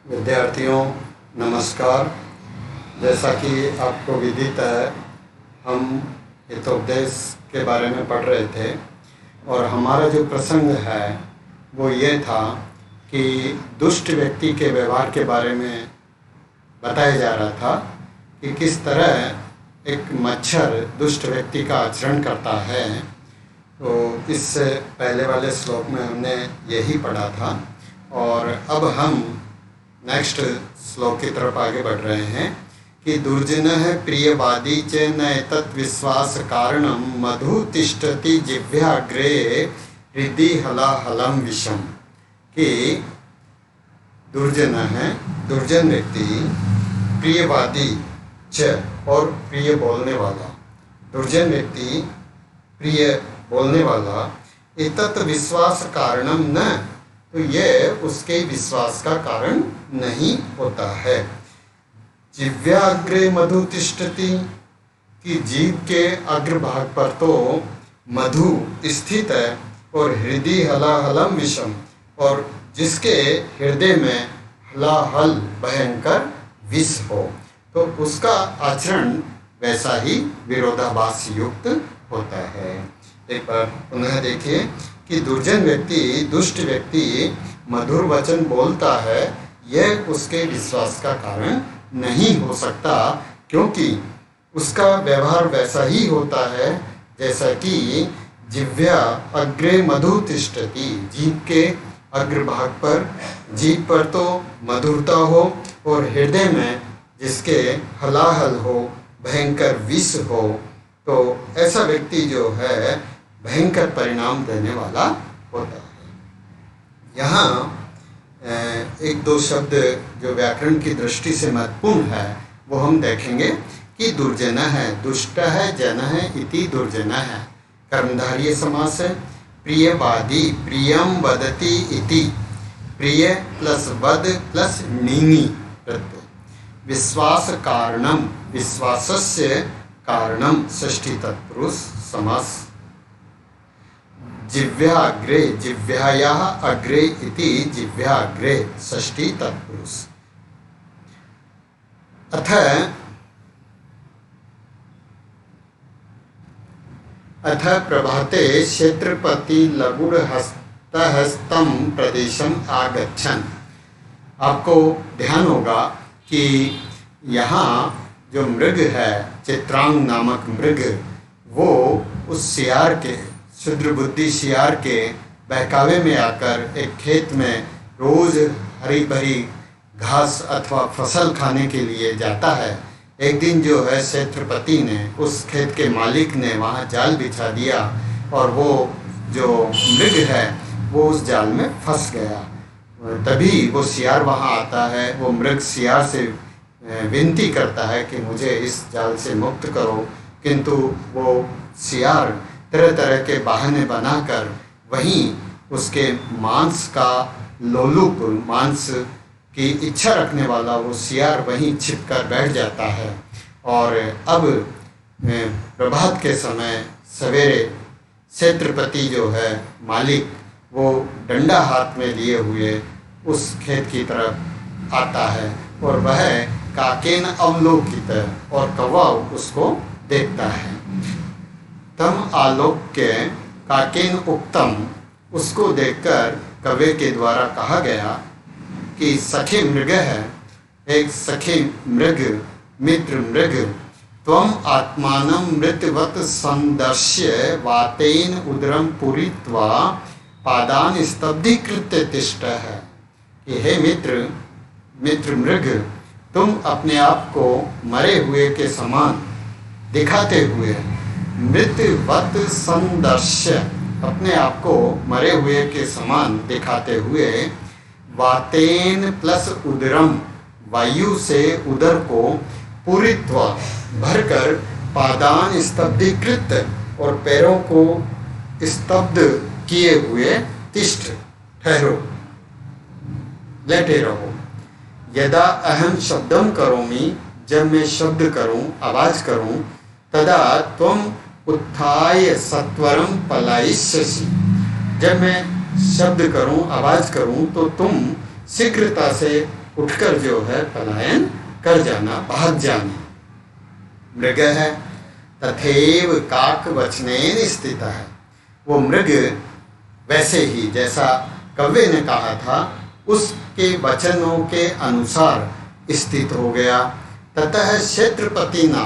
विद्यार्थियों नमस्कार। जैसा कि आपको विदित है, हम हितोपदेश के बारे में पढ़ रहे थे और हमारा जो प्रसंग है वो ये था कि दुष्ट व्यक्ति के व्यवहार के बारे में बताया जा रहा था कि किस तरह एक मच्छर दुष्ट व्यक्ति का आचरण करता है। तो इससे पहले वाले श्लोक में हमने यही पढ़ा था और अब हम नेक्स्ट श्लोक की तरफ आगे बढ़ रहे हैं कि दुर्जनः प्रियवादी च न एतत् विश्वास कारणं मधु तिष्ठति जिह्वाग्रे हृदि हलाहलं विषम। कि दुर्जन है, दुर्जन व्यक्ति, प्रियवादी च और प्रिय बोलने वाला, दुर्जन व्यक्ति प्रिय बोलने वाला, एतत् विश्वास कारणम न, तो यह उसके विश्वास का कारण नहीं होता है। जिह्वाग्रे मधु तिष्ठति, कि जीभ के अग्रभाग पर तो मधु स्थित है और हृदय हलाहलम विषम, और जिसके हृदय में हलाहल भयंकर विष हो, तो उसका आचरण वैसा ही विरोधाभास युक्त होता है। एक बार पुनः देखिए कि दुर्जन व्यक्ति, दुष्ट व्यक्ति मधुर वचन बोलता है, यह उसके विश्वास का कारण नहीं हो सकता, क्योंकि उसका व्यवहार वैसा ही होता है जैसा कि जिह्वा अग्रे मधु तिष्ठति, जीभ के अग्रभाग पर, जीभ पर तो मधुरता हो और हृदय में जिसके हलाहल हो, भयंकर विष हो, तो ऐसा व्यक्ति जो है भयंकर परिणाम देने वाला होता है। यहाँ एक दो शब्द जो व्याकरण की दृष्टि से महत्वपूर्ण है वो हम देखेंगे कि दुर्जन है, दुष्ट है, जन है, इति दुर्जन है, कर्मधारय समास है। प्रियवादी, प्रियम वदति इति, प्रिय प्लस वद प्लस नीनी प्रत्यय। विश्वास कारणम, विश्वासस्य कारणम, षष्ठी तत्पुरुष समास। जिह्वाग्रे, जिह्वायाः अग्रे इति जिह्वाग्रे, षष्ठी तत्पुरुष। अथ प्रभाते क्षेत्रपति लघुहस्तहस्तं प्रदेशम आगच्छन्। आपको ध्यान होगा कि यहाँ जो मृग है, चित्रांग नामक मृग, वो उस सियार के, क्षुद्र बुद्धि सियार के बहकावे में आकर एक खेत में रोज हरी भरी घास अथवा फसल खाने के लिए जाता है। एक दिन जो है क्षेत्रपति ने, उस खेत के मालिक ने वहाँ जाल बिछा दिया और वो जो मृग है वो उस जाल में फंस गया। तभी वो सियार वहाँ आता है, वो मृग सियार से विनती करता है कि मुझे इस जाल से मुक्त करो, किंतु वो सियार तरह तरह के बहाने बनाकर वहीं उसके मांस का लोलुप, मांस की इच्छा रखने वाला वो सियार वहीं छिपकर बैठ जाता है। और अब प्रभात के समय सवेरे क्षेत्रपति जो है मालिक, वो डंडा हाथ में लिए हुए उस खेत की तरफ आता है और वह काकेन अवलोकित, और कौवा उसको देखता है। तम आलोक्य काकेन उक्तम, उसको देखकर कवि के द्वारा कहा गया कि सखी मृग है, एक सखी मृग, मित्र मृग, त्वम आत्मानं मृतवत संदर्श्य वातेन उदरम पूरित्वा पादान स्तब्धीकृत्य तिष्ठ है। कि हे मित्र, मित्र मृग, तुम अपने आप को मरे हुए के समान दिखाते हुए, मृतवत संदर्श्य, अपने आप को मरे हुए के समान दिखाते हुए, वातेन प्लस उदरम, वायु से उदर को, पूरित्व भरकर, पादान स्तब्धीकृत, और पैरों को स्तब्ध किए हुए, तिष्ठ ठहरो, लेटे रहो। यदा अहम शब्दम करोमि, जब मैं शब्द करूं, आवाज करूं, तदा त्वम उत्थाय सत्वरम पलायिष्यसि, जब मैं शब्द करूं, आवाज करूं, तो तुम शीघ्रता से उठकर जो है पलायन कर जाना, भाग जाना। मृग है तथैव काक वचनेन स्थित है, वो मृग वैसे ही जैसा कव्य ने कहा था उसके वचनों के अनुसार स्थित हो गया। ततः क्षेत्रपतिना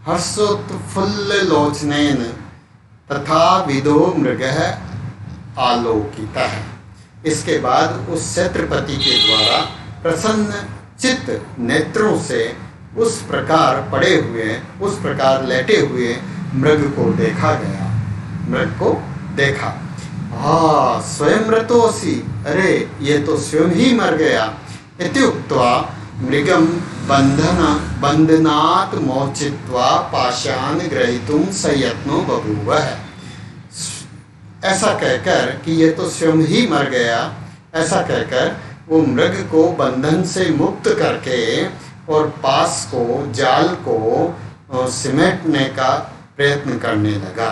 हर्षोत्फुल्लोचनेन तथा विदो मृग आलोकितः। इसके बाद उस क्षेत्रपति के द्वारा प्रसन्न चित्त नेत्रों से उस प्रकार पड़े हुए, उस प्रकार लेटे हुए मृग को देखा गया, मृग को देखा। स्वयं मृतोऽसि, अरे ये तो स्वयं ही मर गया। इत्युक्त्वा मृगम बंधनात् मोचित्वा पाशान ग्रहीतुं सयत्नो बभूवः। ऐसा कहकर कि ये तो स्वयं ही मर गया, ऐसा कहकर वो मृग को बंधन से मुक्त करके और पास को, जाल को सिमटने का प्रयत्न करने लगा।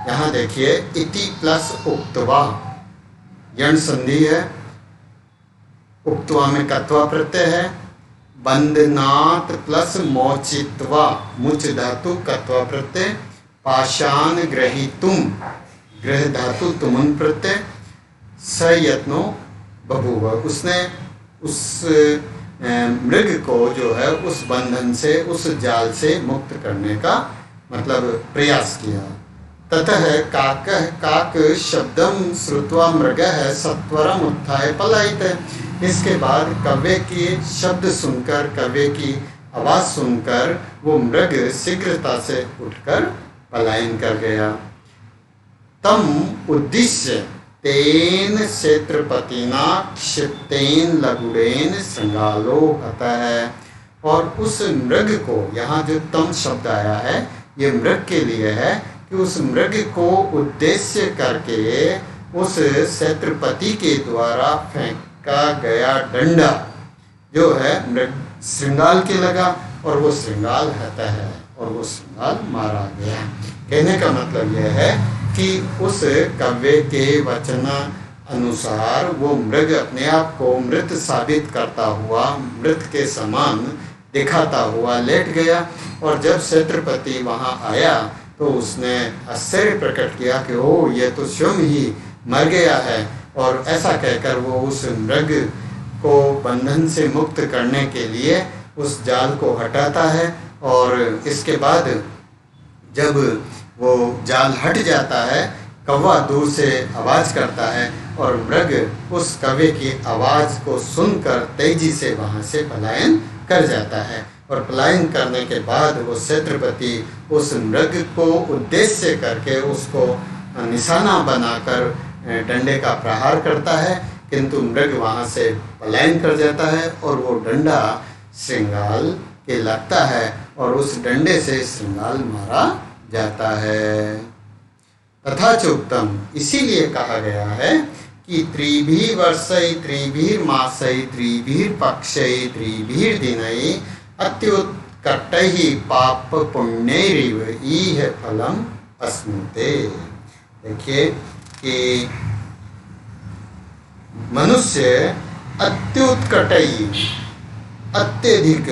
यहाँ देखिए इति प्लस उक्त्वा, यण संधि है, उक्त्वा में कत्वा प्रत्यय है, बंधनात् प्लस मोचित्वा, मुच धातु कत्वा प्रत्यय, पाशान ग्रहीतुम, ग्रह धातु तुमुन प्रत्यय, सयत्नो बभूव, उसने उस मृग को जो है उस बंधन से, उस जाल से मुक्त करने का मतलब प्रयास किया। ततः काक शब्दम श्रुत्वा मृगः सत्वरम उत्थाय पलायित। इसके बाद कव्य की शब्द सुनकर, कव्य की आवाज सुनकर वो मृग शीघ्रता से उठकर पलायन कर गया। तम उद्देश्य तेन क्षेत्रपतिना क्षिप्तेन लघुड़ेन श्रृंगालो हतः। और उस मृग को, यहाँ जो तम शब्द आया है ये मृग के लिए है कि उस मृग को उद्देश्य करके उस क्षेत्रपति के द्वारा फेंका गया डंडा जो है मृग श्रृंगाल के लगा और वो श्रृंगाल हता है और वो श्रृंगाल मारा गया। कहने का मतलब यह है कि उस कव्य के वचन अनुसार वो मृग अपने आप को मृत साबित करता हुआ, मृत के समान दिखाता हुआ लेट गया। और जब क्षेत्रपति वहाँ आया तो उसने आश्चर्य प्रकट किया कि ओ ये तो स्वयं ही मर गया है। और ऐसा कहकर वो उस मृग को बंधन से मुक्त करने के लिए उस जाल को हटाता है। और इसके बाद जब वो जाल हट जाता है, कौवा दूर से आवाज़ करता है और मृग उस कौवे की आवाज़ को सुनकर तेजी से वहाँ से पलायन कर जाता है। और पलायन करने के बाद वो क्षेत्रपति उस मृग को उद्देश्य करके उसको निशाना बनाकर डंडे का प्रहार करता है, किंतु मृग वहाँ से पलायन कर जाता है और वो डंडा श्रृंगाल के लगता है और उस डंडे से श्रृंगाल मारा जाता है। तथा चोक्तम, इसीलिए कहा गया है कि त्रिभी वर्षै त्रिभीर मासै त्रिभीर पक्षै त्रिभीर दिनै अत्युत्कटैहि पाप पुण्यैरिव इह फलम अश्नुते। देखिए कि मनुष्य अत्युत्कटैहि, अत्यधिक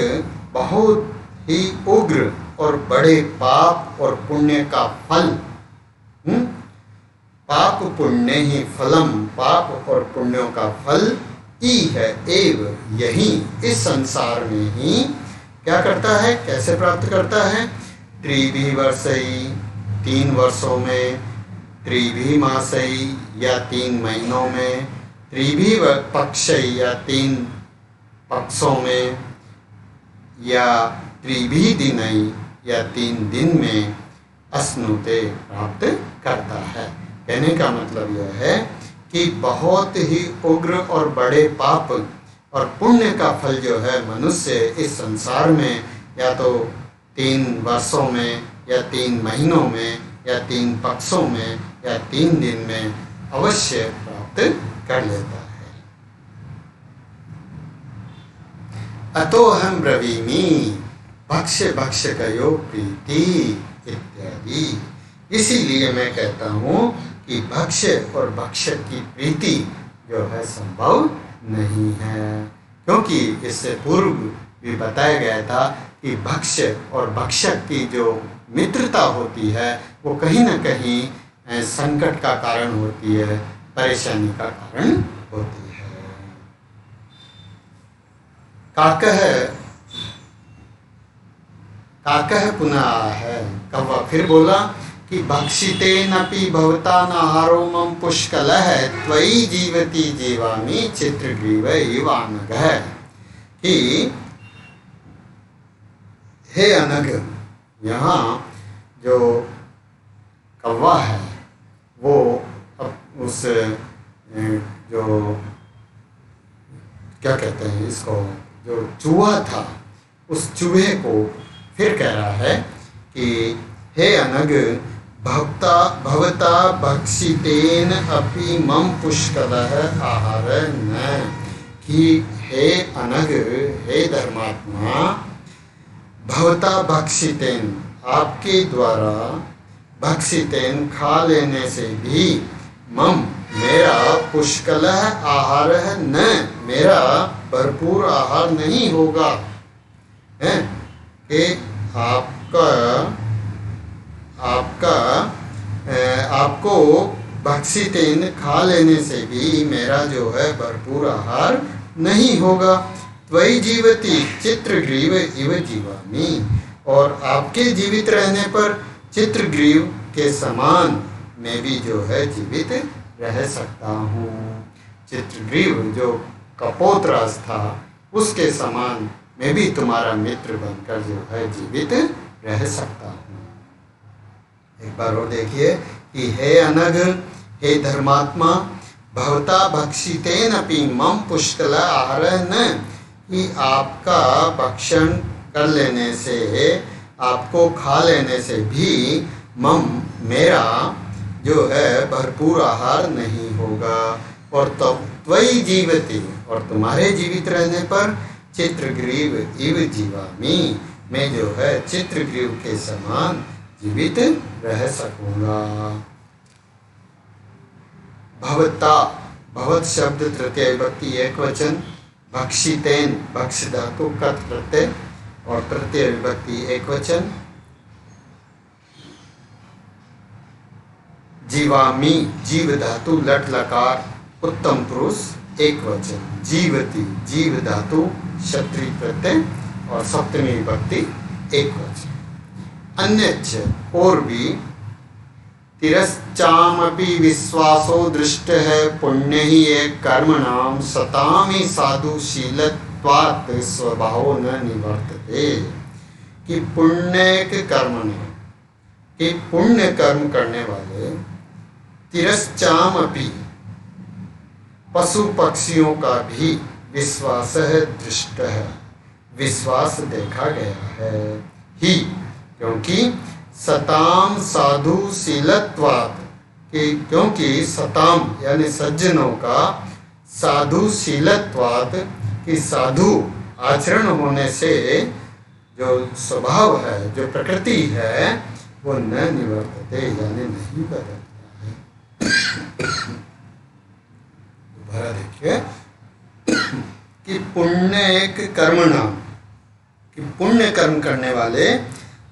बहुत ही उग्र और बड़े पाप और पुण्य का फल, पाप पुण्य ही फलम, पाप और पुण्यों का फल ई है एव, यही इस संसार में ही क्या करता है, कैसे प्राप्त करता है। त्रिभी वर्षई, 3 वर्षों में, त्रिभी मासई या 3 महीनों में, त्रिभी पक्षई या 3 पक्षों में, या त्रिभी दिनई या 3 दिन में अश्नुते प्राप्त करता है। कहने का मतलब यह है कि बहुत ही उग्र और बड़े पाप और पुण्य का फल जो है मनुष्य इस संसार में या तो 3 वर्षों में या 3 महीनों में या 3 पक्षों में या 3 दिन में अवश्य प्राप्त कर लेता है। अतो हम ब्रवीमि भक्ष्य भक्ष्य कयो प्रीति इत्यादि। इसीलिए मैं कहता हूँ कि भक्ष्य और भक्षक की प्रीति जो है संभव नहीं है, क्योंकि इससे पूर्व भी बताया गया था कि भक्ष्य और भक्षक की जो मित्रता होती है वो कहीं ना कहीं संकट का कारण होती है, परेशानी का कारण होती है। काकः पुनः है, कौवा फिर बोला कि भक्षितेनपि भवता नाहारो मम पुष्कलः त्वयि जीवति जीवामि चित्रग्रीव इव अनघः। कि हे अनघ, यहाँ जो कौवा है वो अब उस जो क्या कहते हैं इसको, जो चूहा था उस चूहे को फिर कह रहा है कि हे अनघ, भवता भक्षितेन अपि मम पुष्कलः आहार न। कि हे अनघ, हे धर्मात्मा, भवता भक्षितेन, आपके द्वारा, भक्षितेन खा लेने से भी, मम मेरा, पुष्कलः आहार न, मेरा भरपूर आहार नहीं होगा। है कि आपको भक्षितेन खा लेने से भी मेरा जो है भरपूर आहार नहीं होगा। त्वयि जीवति चित्रग्रीव इव जीवामि, और आपके जीवित रहने पर चित्रग्रीव के समान मैं भी जो है जीवित रह सकता हूँ। चित्रग्रीव जो कपोतराज था उसके समान मैं भी तुम्हारा मित्र बनकर जो है जीवित रह सकता हूँ। एक बार और देखिए कि हे अनघ, हे धर्मात्मा, भवता भक्षितेनपि मम पुष्कलः आहारः न, कि आपका भक्षण कर लेने से, आपको खा लेने से भी मम मेरा जो है भरपूर आहार नहीं होगा। और तब त्वयि जीवति, और तुम्हारे जीवित रहने पर चित्रग्रीव इव जीवामि, मैं जो है चित्रग्रीव के समान जीवित रह सकूंगा। भवता, भवत शब्द तृतीय विभक्ति एक वचन, भक्षितेन भक्ष धातु कत प्रत्यय और तृतीय विभक्ति एक वचन, जीवामि जीव धातु लट लकार उत्तम पुरुष एक वचन, जीवति जीव धातु क्षत्रिय प्रत्यय और सप्तमी विभक्ति एक वचन। अन्यच्च, और भी, तिरश्चामपि विश्वासो दृष्ट है पुण्य ही एक कर्मणाम सतामि साधु शीलत्वात् स्वभाव न निवर्तते। कि पुण्य के कर्म ने, कि पुण्य कर्म करने वाले, तिरश्चामपि पशु पक्षियों का भी विश्वास है दृष्ट है, विश्वास देखा गया है ही, क्योंकि सताम साधु शीलत्वात्, क्योंकि सताम यानी सज्जनों का, साधु शीलत्वात् कि साधु आचरण होने से जो स्वभाव है, जो प्रकृति है, वो न निवर्तते यानी नहीं बदलता है। दोबारा देखिए कि पुण्य एक कर्म नाम, कि पुण्य कर्म करने वाले,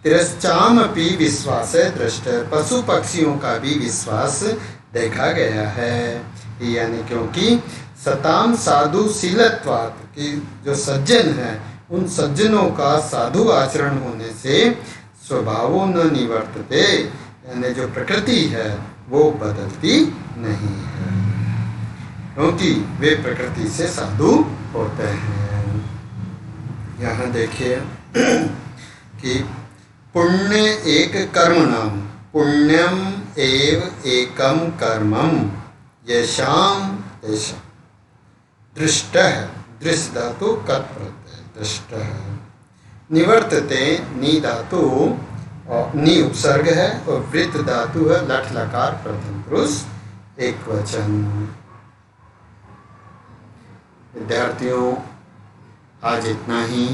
तिरश्चामपि विश्वास दृष्ट, पशु पक्षियों का भी विश्वास देखा गया है। यानी क्योंकि सताम साधु शीलत्वात्, कि जो सज्जन है उन सज्जनों का साधु आचरण होने से स्वभावो न निवर्तते, यानी जो प्रकृति है वो बदलती नहीं है, क्योंकि वे प्रकृति से साधु होते हैं। यहाँ देखिए कि पुण्य एक कर्म नाम, पुण्यम एव एकम कर्मम येषाम तेषाम, दृष्ट है, दृश्य धातु कत प्रत्यय दृष्ट है, निवर्तते नी धातु और नी उपसर्ग है और वृत्त धातु है लट लकार प्रथम पुरुष एक वचन। विद्यार्थियों, आज इतना ही।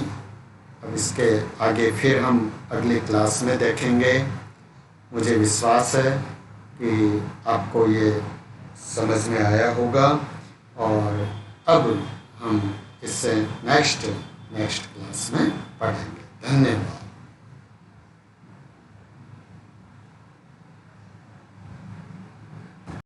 अब इसके आगे फिर हम अगली क्लास में देखेंगे। मुझे विश्वास है कि आपको ये समझ में आया होगा और अब हम इससे नेक्स्ट क्लास में पढ़ेंगे। धन्यवाद।